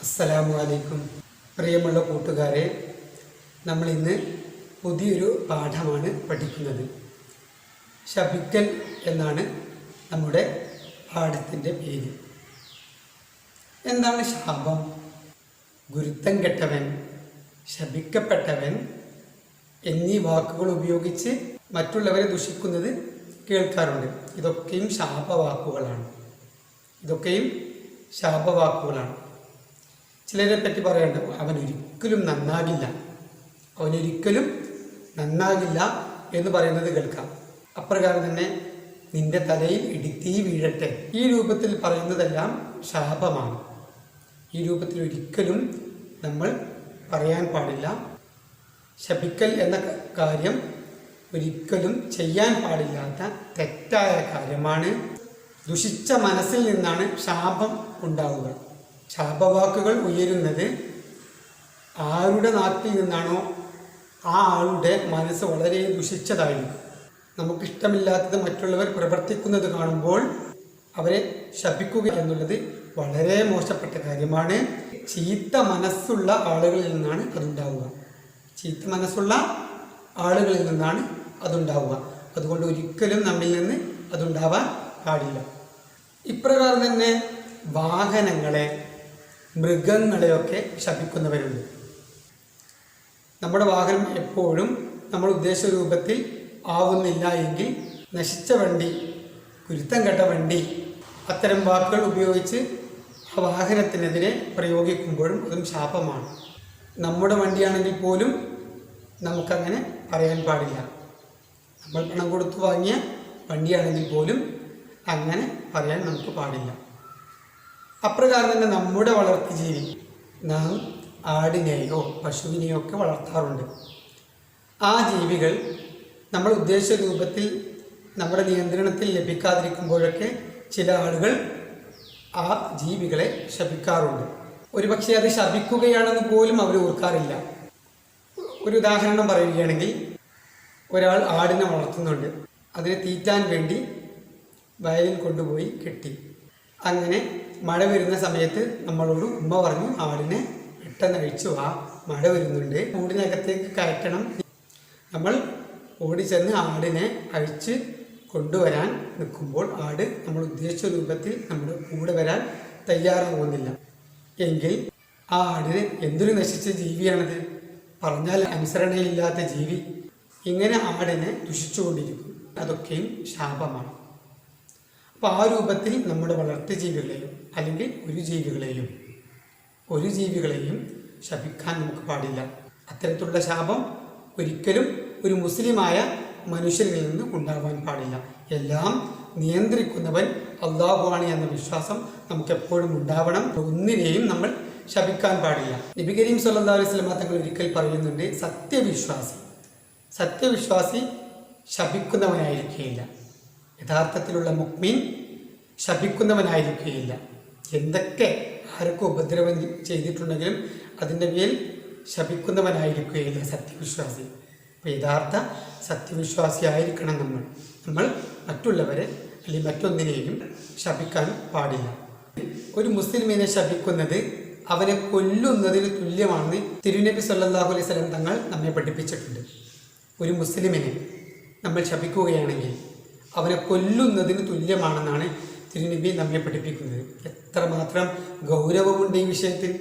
അസ്സലാമു അലൈക്കും. പ്രിയമുള്ള കൂട്ടുകാരെ, നമ്മൾ ഇന്ന് പുതിയൊരു പാഠമാണ് പഠിക്കുന്നത്. ശപിക്കൽ എന്നാണ് നമ്മുടെ പാഠത്തിൻ്റെ പേര്. എന്താണ് ശാപം? ഗുരുത്തം കെട്ടവൻ, ശപിക്കപ്പെട്ടവൻ എന്നീ വാക്കുകൾ ഉപയോഗിച്ച് മറ്റുള്ളവരെ ദുഷിക്കുന്നത് കേൾക്കാറുണ്ട്. ഇതൊക്കെയും ശാപവാക്കുകളാണ്. ചിലരെ പറ്റി പറയണ്ട, അവനൊരിക്കലും നന്നാകില്ല എന്ന് പറയുന്നത് കേൾക്കാം. അപ്രകാരം തന്നെ നിന്റെ തലയിൽ ഇടിത്തീ വീഴട്ടെ, ഈ രൂപത്തിൽ പറയുന്നതെല്ലാം ശാപമാണ്. ഈ രൂപത്തിൽ ഒരിക്കലും നമ്മൾ പറയാൻ പാടില്ല. ശപിക്കൽ എന്ന കാര്യം ഒരിക്കലും ചെയ്യാൻ പാടില്ലാത്ത തെറ്റായ കാര്യമാണ്. ദുഷിച്ച മനസ്സിൽ നിന്നാണ് ശാപം ഉണ്ടാവുക. ശാപവാക്കുകൾ ഉയരുന്നത് ആരുടെ നാട്ടിൽ നിന്നാണോ ആ ആളുടെ മനസ്സ് വളരെ ദുഷിച്ചതായിരിക്കും. നമുക്കിഷ്ടമില്ലാത്തത് മറ്റുള്ളവർ പ്രവർത്തിക്കുന്നത് കാണുമ്പോൾ അവരെ ശപിക്കുക എന്നുള്ളത് വളരെ മോശപ്പെട്ട കാര്യമാണ്. ചീത്ത മനസ്സുള്ള ആളുകളിൽ നിന്നാണ് അതുണ്ടാവുക. അതുകൊണ്ട് ഒരിക്കലും നമ്മിൽ നിന്ന് അതുണ്ടാവാൻ പാടില്ല. ഇപ്രകാരം തന്നെ വാഹനങ്ങളെ, മൃഗങ്ങളെയൊക്കെ ശപിക്കുന്നവരുണ്ട്. നമ്മുടെ വാഹനം എപ്പോഴും നമ്മൾ ഉദ്ദേശ രൂപത്തിൽ ആവുന്നില്ല എങ്കിൽ നശിച്ച വണ്ടി, കുരുത്തം കെട്ട വണ്ടി, അത്തരം വാക്കുകൾ ഉപയോഗിച്ച് ആ വാഹനത്തിനെതിരെ പ്രയോഗിക്കുമ്പോഴും അതും ശാപമാണ്. നമ്മുടെ വണ്ടിയാണെങ്കിൽ പോലും നമുക്കങ്ങനെ പറയാൻ പാടില്ല. നമ്മൾ പണം കൊടുത്തു വാങ്ങിയ വണ്ടിയാണെങ്കിൽ പോലും അങ്ങനെ പറയാൻ നമുക്ക് പാടില്ല. അപ്രകാരം തന്നെ നമ്മുടെ വളർത്തുജീവി, നാം ആടിനെയോ പശുവിനെയോ ഒക്കെ വളർത്താറുണ്ട്. ആ ജീവികൾ നമ്മൾ ഉദ്ദേശ രൂപത്തിൽ നമ്മുടെ നിയന്ത്രണത്തിൽ ലഭിക്കാതിരിക്കുമ്പോഴൊക്കെ ചില ആളുകൾ ആ ജീവികളെ ശപിക്കാറുണ്ട്. ഒരുപക്ഷെ അത് ശപിക്കുകയാണെന്ന് പോലും അവർ ഓർക്കാറില്ല. ഒരു ഉദാഹരണം പറയുകയാണെങ്കിൽ, ഒരാൾ ആടിനെ വളർത്തുന്നുണ്ട്. അതിനെ തീറ്റാൻ വേണ്ടി വയലിൽ കൊണ്ടുപോയി കെട്ടി. അങ്ങനെ മഴ വരുന്ന സമയത്ത് നമ്മളോട് ഉമ്മ പറഞ്ഞു, ആടിനെ പെട്ടെന്ന് അഴിച്ചു വാ, മഴ വരുന്നുണ്ട്, കൂടിനകത്തേക്ക് കയറ്റണം. നമ്മൾ ഓടിച്ചെന്ന് ആടിനെ അഴിച്ച് കൊണ്ടുവരാൻ നിൽക്കുമ്പോൾ ആട് നമ്മൾ ഉദ്ദേശിച്ച രൂപത്തിൽ നമ്മുടെ കൂടെ വരാൻ തയ്യാറാകുന്നില്ല എങ്കിൽ ആ ആടിന് എന്തൊരു നശിച്ച ജീവിയാണത്, പറഞ്ഞാൽ അനുസരണയില്ലാത്ത ജീവി. ഇങ്ങനെ ആടിനെ ദുഷിച്ചുകൊണ്ടിരിക്കും. അതൊക്കെയും ശാപമാണ്. അപ്പോൾ ആ രൂപത്തിൽ നമ്മുടെ വളർത്തു ജീവികളെയും അല്ലെങ്കിൽ ഒരു ജീവികളെയും ശപിക്കാൻ നമുക്ക് പാടില്ല. അത്തരത്തിലുള്ള ശാപം ഒരിക്കലും ഒരു മുസ്ലിമായ മനുഷ്യരിൽ നിന്ന് ഉണ്ടാവാൻ പാടില്ല. എല്ലാം നിയന്ത്രിക്കുന്നവൻ അല്ലാഹുവാണ് എന്ന വിശ്വാസം നമുക്ക് എപ്പോഴും ഉണ്ടാവണം. ഒന്നിനെയും നമ്മൾ ശപിക്കാൻ പാടില്ല. നബി കരീം സ്വല്ലല്ലാഹു അലൈഹി വസല്ലം തങ്ങൾ ഒരിക്കൽ പറയുന്നുണ്ട്, സത്യവിശ്വാസി ശപിക്കുന്നവനായിരിക്കുകയില്ല. യഥാർത്ഥത്തിലുള്ള മുഅ്മിൻ ശപിക്കുന്നവനായിരിക്കുകയില്ല. എന്തൊക്കെ ആരൊക്കെ ഉപദ്രവം ചെയ്തിട്ടുണ്ടെങ്കിലും അതിൻ്റെ മേൽ ശപിക്കുന്നവനായിരിക്കുകയില്ല സത്യവിശ്വാസി. അപ്പോൾ യഥാർത്ഥ സത്യവിശ്വാസി ആയിരിക്കണം നമ്മൾ മറ്റുള്ളവരെ അല്ലെങ്കിൽ മറ്റൊന്നിനെയും ശപിക്കാൻ പാടില്ല. ഒരു മുസ്ലിമിനെ ശപിക്കുന്നത് അവനെ കൊല്ലുന്നതിന് തുല്യമാണെന്ന് തിരുനബി സല്ലല്ലാഹു അലൈഹി വസല്ലം തങ്ങൾ നമ്മെ പഠിപ്പിച്ചിട്ടുണ്ട്. ഒരു മുസ്ലിമിനെ നമ്മൾ ശപിക്കുകയാണെങ്കിൽ അവനെ കൊല്ലുന്നതിന് തുല്യമാണെന്നാണ് തിരുനബി നമ്മെ പഠിപ്പിക്കുന്നത്. എത്രമാത്രം ഗൗരവമുണ്ട് ഈ വിഷയത്തിൽ.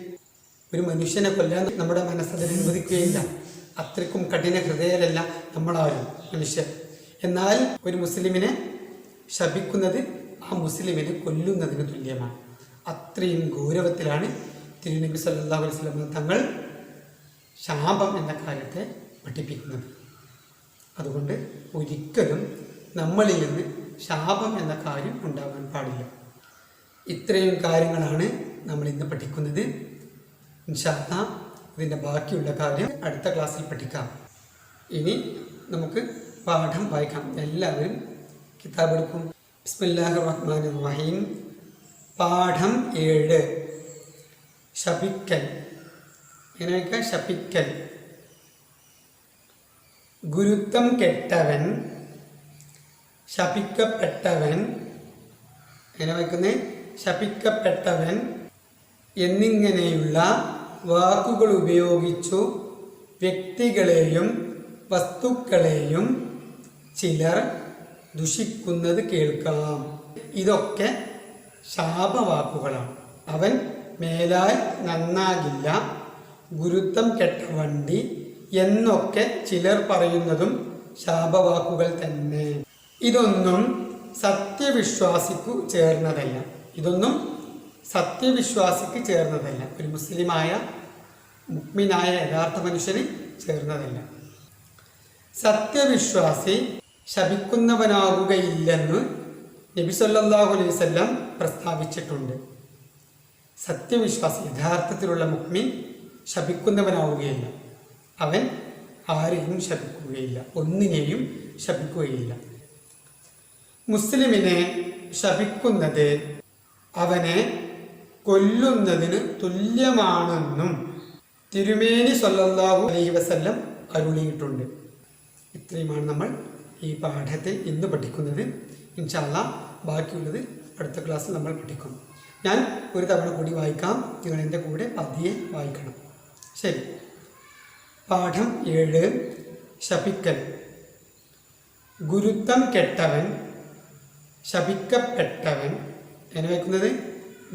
ഒരു മനുഷ്യനെ കൊല്ലാൻ നമ്മുടെ മനസ്സതിൽ അനുവദിക്കുകയില്ല. അത്രയ്ക്കും കഠിന ഹൃദയരല്ല നമ്മളാരും മനുഷ്യർ. എന്നാൽ ഒരു മുസ്ലിമിനെ ശപിക്കുന്നത് ആ മുസ്ലിമിനെ കൊല്ലുന്നതിന് തുല്യമാണ്. അത്രയും ഗൗരവത്തിലാണ് തിരുനബി സല്ലല്ലാഹു അലൈഹി വസല്ലം തങ്ങൾ ശാപം എന്ന കാര്യത്തെ പഠിപ്പിക്കുന്നത്. അതുകൊണ്ട് ഒരിക്കലും നമ്മളിൽ നിന്ന് ശാപം എന്ന കാര്യം ഉണ്ടാകാൻ പാടില്ല. ഇത്രയും കാര്യങ്ങളാണ് നമ്മൾ ഇന്ന് പഠിക്കുന്നത്. ഇൻഷാ അല്ലാഹ് ഇതിൻ്റെ ബാക്കിയുള്ള കാര്യം അടുത്ത ക്ലാസ്സിൽ പഠിക്കാം. ഇനി നമുക്ക് പാഠം വായിക്കാം. എല്ലാവരും കിതാബ് എടുക്കും. ബിസ്മില്ലാഹിർ റഹ്മാനിർ റഹീം. പാഠം 7. ശപിക്കൽ. എങ്ങനെയൊക്കെ ശപിക്കൽ? ഗുരുത്വം കെട്ടവൻ, ശപിക്കപ്പെട്ടവൻ. എങ്ങനെ വായിക്കുന്നേ? ശപിക്കപ്പെട്ടവൻ, എന്നിങ്ങനെയുള്ള വാക്കുകൾ ഉപയോഗിച്ചു വ്യക്തികളെയും വസ്തുക്കളെയും ചിലർ ദുഷിക്കുന്നത് കേൾക്കാം. ഇതൊക്കെ ശാപവാക്കുകളാണ്. അവൻ മേലാൽ നന്നാകില്ല, ഗുരുത്വം കെട്ട വണ്ടി എന്നൊക്കെ ചിലർ പറയുന്നതും ശാപവാക്കുകൾ തന്നെ. ഇതൊന്നും സത്യവിശ്വാസിക്കു ചേർന്നതല്ല. ഒരു മുസ്ലിമായ മുഅ്മിനായ യഥാർത്ഥ മനുഷ്യന് ചേർന്നതല്ല. സത്യവിശ്വാസി ശപിക്കുന്നവനാകുകയില്ലെന്ന് നബി സല്ലല്ലാഹു അലൈഹി വസല്ലം പ്രസ്താവിച്ചിട്ടുണ്ട്. സത്യവിശ്വാസി യഥാർത്ഥത്തിലുള്ള മുഅ്മിൻ ശപിക്കുന്നവനാവുകയില്ല. അവൻ ആരെയും ശപിക്കുകയില്ല, ഒന്നിനെയും ശപിക്കുകയില്ല. മുസ്ലിമിനെ ശപിക്കുന്നത് അവനെ കൊല്ലുന്നതിന് തുല്യമാണെന്നും തിരുമേനി സല്ലല്ലാഹു അലൈഹി വസല്ലം അരുളിയിട്ടുണ്ട്. ഇത്രയുമാണ് നമ്മൾ ഈ പാഠത്തിൽ ഇന്ന് പഠിക്കുന്നത്. ഇൻഷാ അല്ലാഹ് ബാക്കിയുള്ളത് അടുത്ത ക്ലാസ്സിൽ നമ്മൾ പഠിക്കും. ഞാൻ ഒരു തവണ കൂടി വായിക്കാം, നിങ്ങൾ എൻ്റെ കൂടെ പതിയെ വായിക്കണം. ശരി. പാഠം 7. ശപിക്കൽ. ഗുരുത്വം കെട്ടവൻ, ശപിക്കപ്പെട്ടവൻ. എന്നെ വയ്ക്കുന്നത്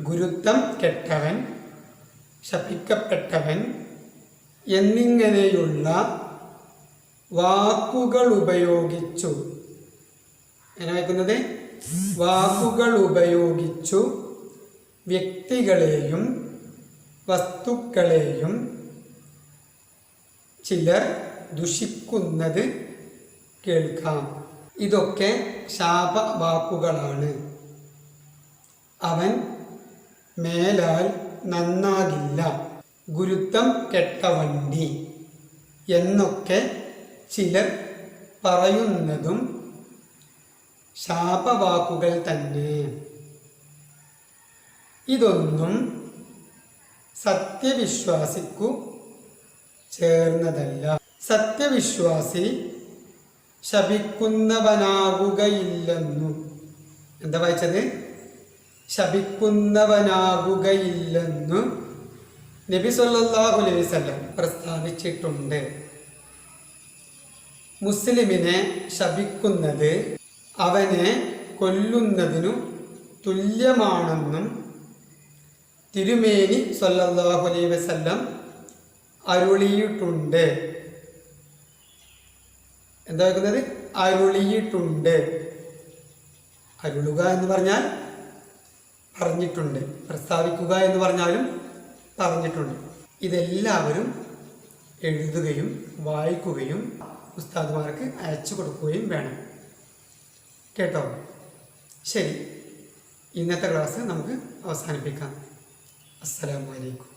ഗുരുത്വം കെട്ടവൻ, ശപിക്കപ്പെട്ടവൻ എന്നിങ്ങനെയുള്ള വാക്കുകൾ ഉപയോഗിച്ചു. എന്നെ വയ്ക്കുന്നത് വാക്കുകൾ ഉപയോഗിച്ചു വ്യക്തികളെയും വസ്തുക്കളെയും ചിലർ ദുഷിക്കുന്നത് കേൾക്കാം. ഇതൊക്കെ ശാപവാക്കുകളാണ്. അവൻ മേലാൽ നന്നാകില്ല, ഗുരുത്വം കെട്ട വണ്ടി എന്നൊക്കെ ചിലർ പറയുന്നതും ശാപവാക്കുകൾ തന്നെ. ഇതൊന്നും സത്യവിശ്വാസിക്കു ചേർന്നതല്ല. സത്യവിശ്വാസി ശപിക്കുന്നവനാകുകയില്ലെന്നു. എന്താ വായിച്ചത്? ശപിക്കുന്നവനാകുകയില്ലെന്നു നബി സല്ലല്ലാഹു അലൈഹി വസല്ലം പ്രസ്താവിച്ചിട്ടുണ്ട്. മുസ്ലിമിനെ ശപിക്കുന്നത് അവനെ കൊല്ലുന്നതിനു തുല്യമാണെന്നും തിരുമേനി സല്ലല്ലാഹു അലൈഹി വസല്ലം അരുളിയിട്ടുണ്ട്. എന്താ വെക്കുന്നത്? അരുളിയിട്ടുണ്ട്. അരുളുക എന്ന് പറഞ്ഞാൽ പറഞ്ഞിട്ടുണ്ട്, പ്രസ്താവിക്കുക എന്ന് പറഞ്ഞാലും പറഞ്ഞിട്ടുണ്ട്. ഇതെല്ലാവരും എഴുതുകയും വായിക്കുകയും ഉസ്താദുമാർക്ക് അയച്ചു കൊടുക്കുകയും വേണം. കേട്ടോ? ശരി, ഇന്നത്തെ ക്ലാസ് നമുക്ക് അവസാനിപ്പിക്കാം. അസ്സലാമു അലൈക്കും.